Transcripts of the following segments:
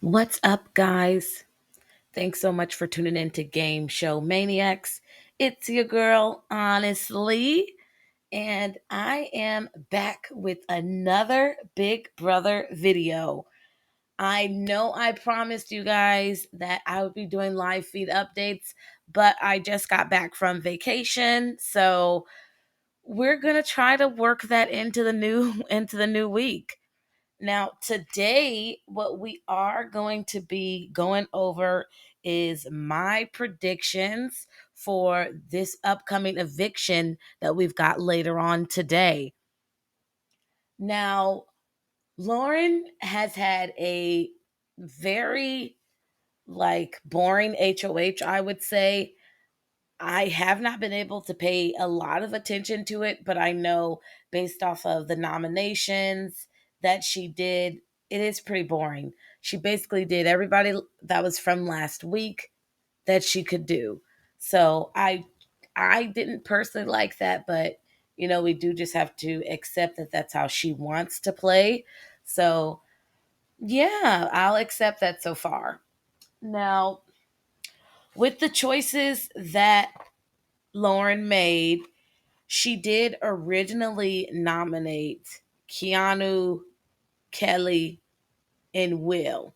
What's up, guys? Thanks so much for tuning in to Game Show Maniacs. It's your girl, honestly, and I am back with another Big Brother video. I know I promised you guys that I would be doing live feed updates, but I just got back from vacation, so we're gonna try to work that into the new into the new week. Now, today, what we are going to be going over is my predictions for this upcoming eviction that we've got later on today. Now, Lauren has had a very boring HOH, I would say. I have not been able to pay a lot of attention to it, but I know based off of the nominations that she did, it is pretty boring. She basically did everybody that was from last week that she could do. So I didn't personally like that, but we do just have to accept that that's how she wants to play. So, yeah, I'll accept that so far. Now, with the choices that Lauren made, she did originally nominate Keanu, Kelley, and Will.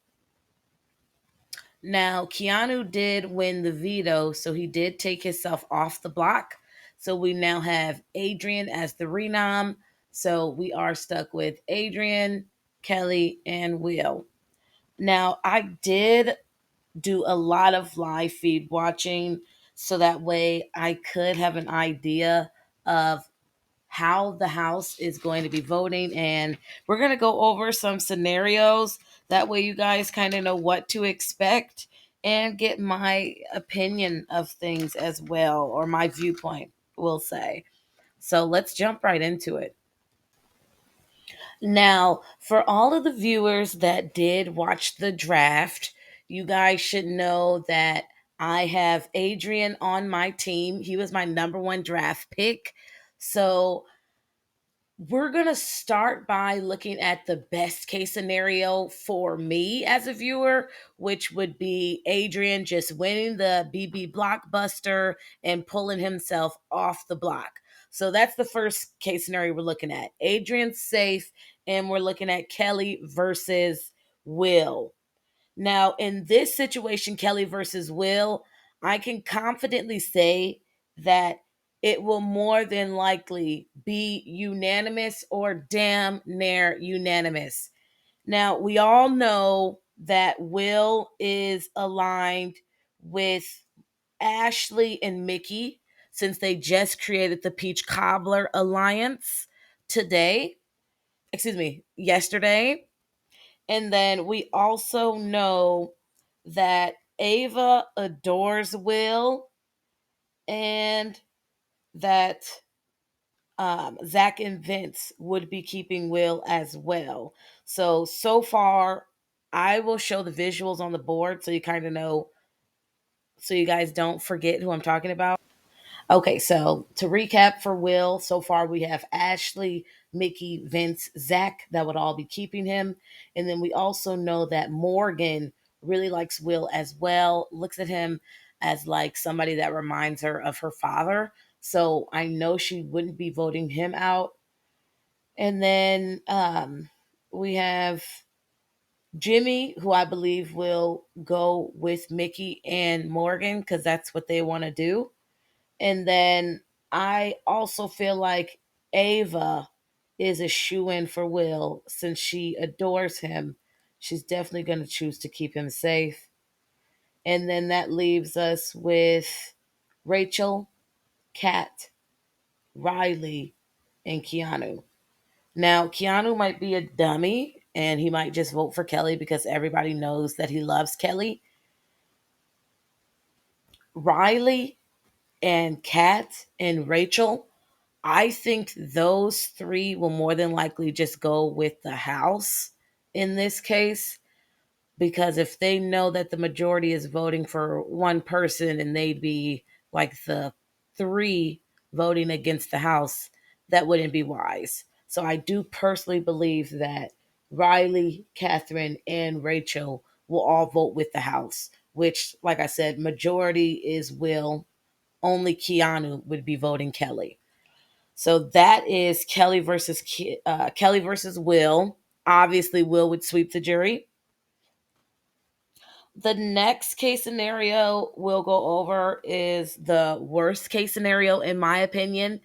Now, Keanu did win the veto, so he did take himself off the block. So we now have Adrian as the renom. So we are stuck with Adrian, Kelley, and Will. Now, I did do a lot of live feed watching so that way I could have an idea of how the House is going to be voting. And we're going to go over some scenarios. That way, you guys kind of know what to expect and get my opinion of things as well, or my viewpoint, we'll say. So let's jump right into it. Now, for all of the viewers that did watch the draft, you guys should know that I have Adrian on my team. He was my number one draft pick. So we're going to start by looking at the best case scenario for me as a viewer, which would be Adrian just winning the BB blockbuster and pulling himself off the block. So that's the first case scenario we're looking at. Adrian's safe, and we're looking at Kelley versus Will. Now, in this situation, Kelley versus Will, I can confidently say that it will more than likely be unanimous or damn near unanimous. Now, we all know that Will is aligned with Ashley and Mickey since they just created the Peach Cobbler Alliance today. Excuse me, yesterday. And then we also know that Ava adores Will and that Zach and Vince would be keeping Will as well. So far, I will show the visuals on the board so you kind of know, so you guys don't forget who I'm talking about. Okay, so to recap for Will, so far we have Ashley, Mickey, Vince, Zach that would all be keeping him. And then we also know that Morgan really likes Will as well, looks at him as like somebody that reminds her of her father. So I know she wouldn't be voting him out. And then we have Jimmy, who I believe will go with Mickey and Morgan because that's what they want to do. And then I also feel like Ava is a shoe-in for Will since she adores him. She's definitely going to choose to keep him safe. And then that leaves us with Rachel, Kat, Riley, and Keanu. Now, Keanu might be a dummy and he might just vote for Kelley because everybody knows that he loves Kelley. Riley and Kat and Rachel, I think those three will more than likely just go with the House in this case, because if they know that the majority is voting for one person and they'd be like the three voting against the House, that wouldn't be wise. So I do personally believe that Riley, Catherine, and Rachel will all vote with the House, which, like I said, majority is Will. Only Keanu would be voting Kelley. So that is Kelley versus Will. Obviously, Will would sweep the jury. The next case scenario we'll go over is the worst case scenario, in my opinion.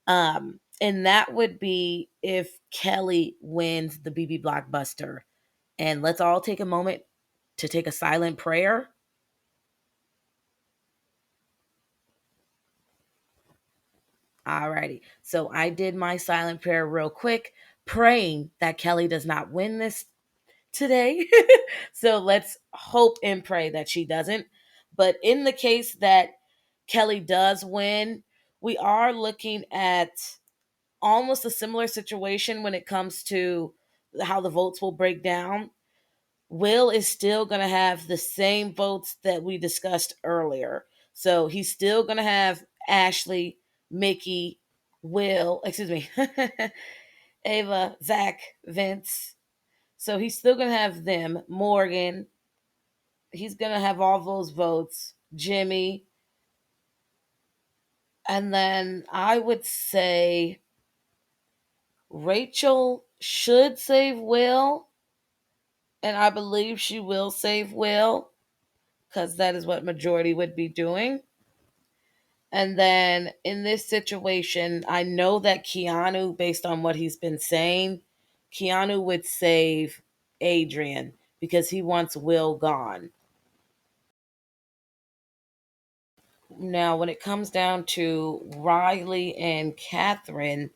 And that would be if Kelley wins the BB Blockbuster. And let's all take a moment to take a silent prayer. Alrighty. So I did my silent prayer real quick, praying that Kelley does not win this today. So let's hope and pray that she doesn't. But in the case that Kelley does win, we are looking at almost a similar situation when it comes to how the votes will break down. Will is still going to have the same votes that we discussed earlier. So he's still going to have Ashley, Mickey, Will, excuse me, Ava, Zach, Vince. So he's still going to have them, Morgan. He's going to have all those votes, Jimmy. And then I would say Rachel should save Will. And I believe she will save Will because that is what majority would be doing. And then in this situation, I know that Keanu, based on what he's been saying, Keanu would save Adrian because he wants Will gone. Now, when it comes down to Riley and Catherine,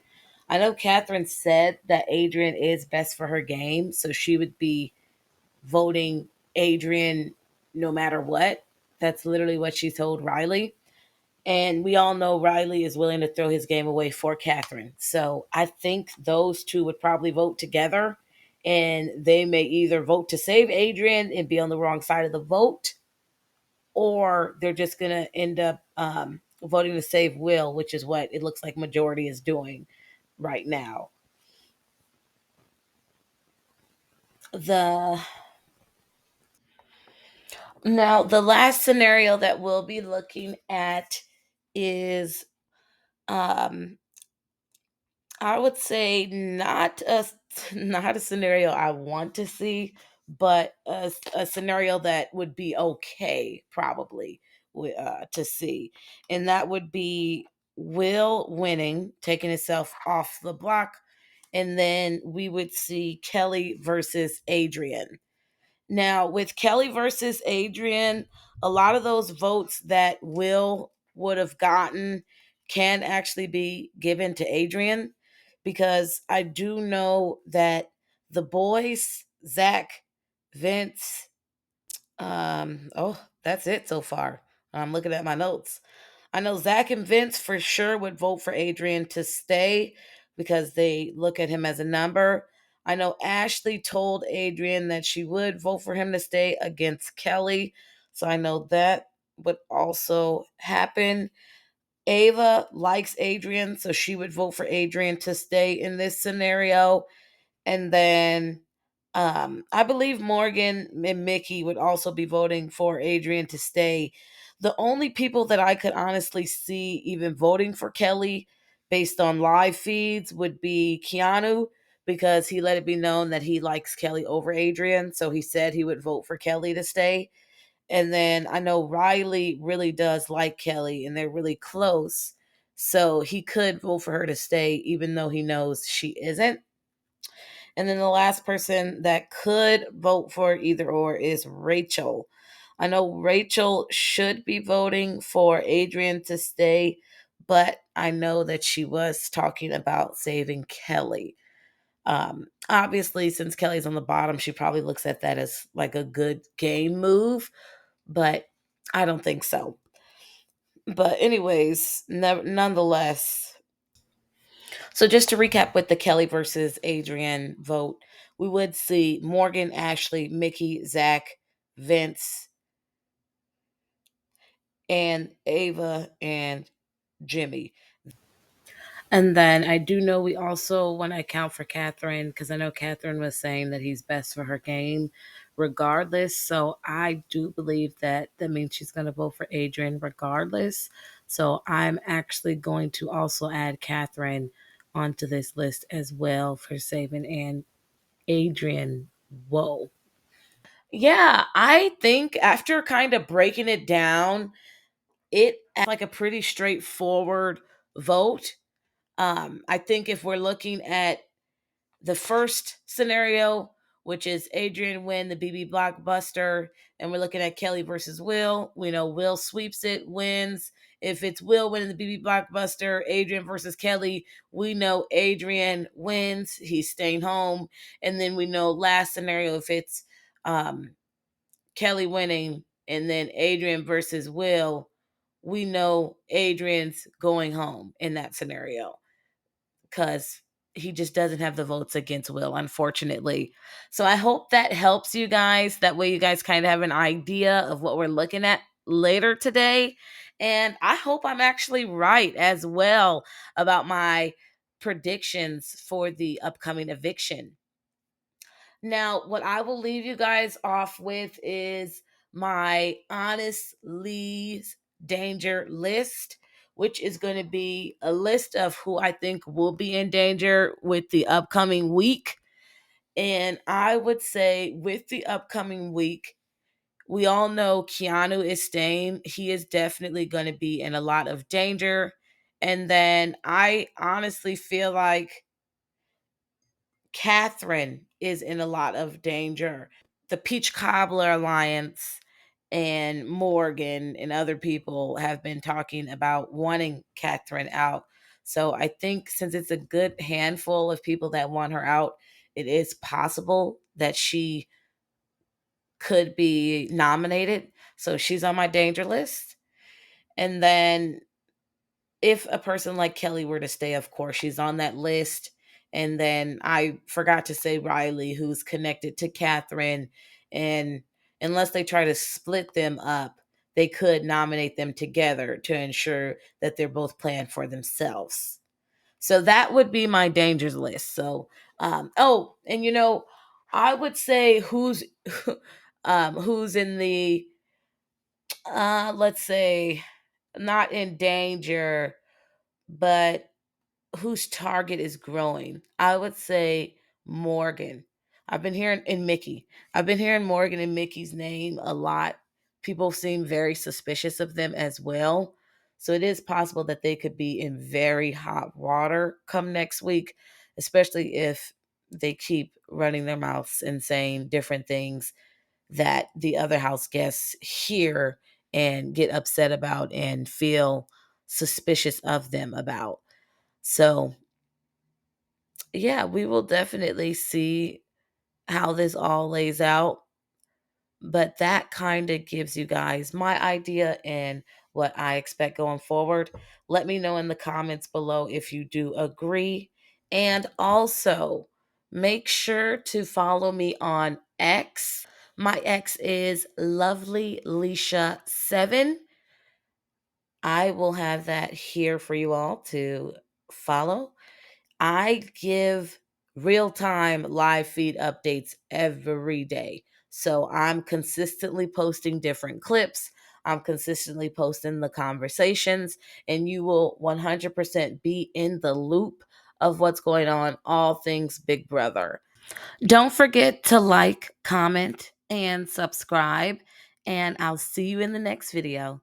I know Catherine said that Adrian is best for her game, so she would be voting Adrian no matter what. That's literally what she told Riley. And we all know Riley is willing to throw his game away for Catherine. So I think those two would probably vote together. And they may either vote to save Adrian and be on the wrong side of the vote, or they're just going to end up voting to save Will, which is what it looks like majority is doing right now. The Now the last scenario that we'll be looking at is um I would say not a scenario I want to see, but a scenario that would be okay probably to see, and that would be Will winning, taking himself off the block, and then we would see Kelley versus Adrian. Now, with Kelley versus Adrian, a lot of those votes that Will would have gotten can actually be given to Adrian because I do know that the boys, Zach, Vince, that's it so far. I'm looking at my notes. I know Zach and Vince for sure would vote for Adrian to stay because they look at him as a number. I know Ashley told Adrian that she would vote for him to stay against Kelley. So I know that would also happen. Ava likes Adrian, so she would vote for Adrian to stay in this scenario. And then I believe Morgan and Mickey would also be voting for Adrian to stay. The only people that I could honestly see even voting for Kelley based on live feeds would be Keanu because he let it be known that he likes Kelley over Adrian. So he said he would vote for Kelley to stay. And then I know Riley really does like Kelley and they're really close. So he could vote for her to stay even though he knows she isn't. And then the last person that could vote for either or is Rachel. I know Rachel should be voting for Adrian to stay, but I know that she was talking about saving Kelley. Obviously, since Kelley's on the bottom, she probably looks at that as like a good game move, but I don't think so. But, anyways, nonetheless, so just to recap with the Kelley versus Adrian vote, we would see Morgan, Ashley, Mickey, Zach, Vince, and Ava and Jimmy. And then I do know we also want to account for Catherine because I know Catherine was saying that he's best for her game. regardless. So I do believe that that means she's going to vote for Adrian regardless. So I'm actually going to also add Catherine onto this list as well for saving and Adrian. Whoa. Yeah, I think after kind of breaking it down, it like a pretty straightforward vote. I think if we're looking at the first scenario, which is Adrian win the BB blockbuster, and we're looking at Kelley versus Will. We know Will sweeps it, wins. If it's Will winning the BB blockbuster, Adrian versus Kelley, we know Adrian wins. He's staying home. And then we know last scenario, if it's um, Kelley winning and then Adrian versus Will, we know Adrian's going home in that scenario because he just doesn't have the votes against Will, unfortunately. So I hope that helps you guys. That way, you guys kind of have an idea of what we're looking at later today. And I hope I'm actually right as well about my predictions for the upcoming eviction. Now, what I will leave you guys off with is my honest least danger list, which is going to be a list of who I think will be in danger with the upcoming week. And I would say with the upcoming week, we all know Keanu is staying. He is definitely going to be in a lot of danger. And then I honestly feel like Catherine is in a lot of danger. The Peach Cobbler Alliance and Morgan and other people have been talking about wanting Catherine out. So I think since it's a good handful of people that want her out, it is possible that she could be nominated. So she's on my danger list. And then if a person like Kelley were to stay, of course, she's on that list. And then I forgot to say Riley, who's connected to Catherine. And unless they try to split them up, they could nominate them together to ensure that they're both planned for themselves. So that would be my dangers list. So, oh, and I would say who's in the, let's say, not in danger, but whose target is growing. I would say Morgan. I've been hearing in Mickey. I've been hearing Morgan and Mickey's name a lot. People seem very suspicious of them as well. So it is possible that they could be in very hot water come next week, especially if they keep running their mouths and saying different things that the other house guests hear and get upset about and feel suspicious of them about. So, yeah, we will definitely see how this all lays out. But that kind of gives you guys my idea and what I expect going forward. Let me know in the comments below if you do agree. And also, make sure to follow me on X. My X is Lovely Leisha 7. I will have that here for you all to follow. I give real time live feed updates every day. So I'm consistently posting different clips. I'm consistently posting the conversations, and you will 100% be in the loop of what's going on, all things Big Brother. Don't forget to like, comment, and subscribe, and I'll see you in the next video.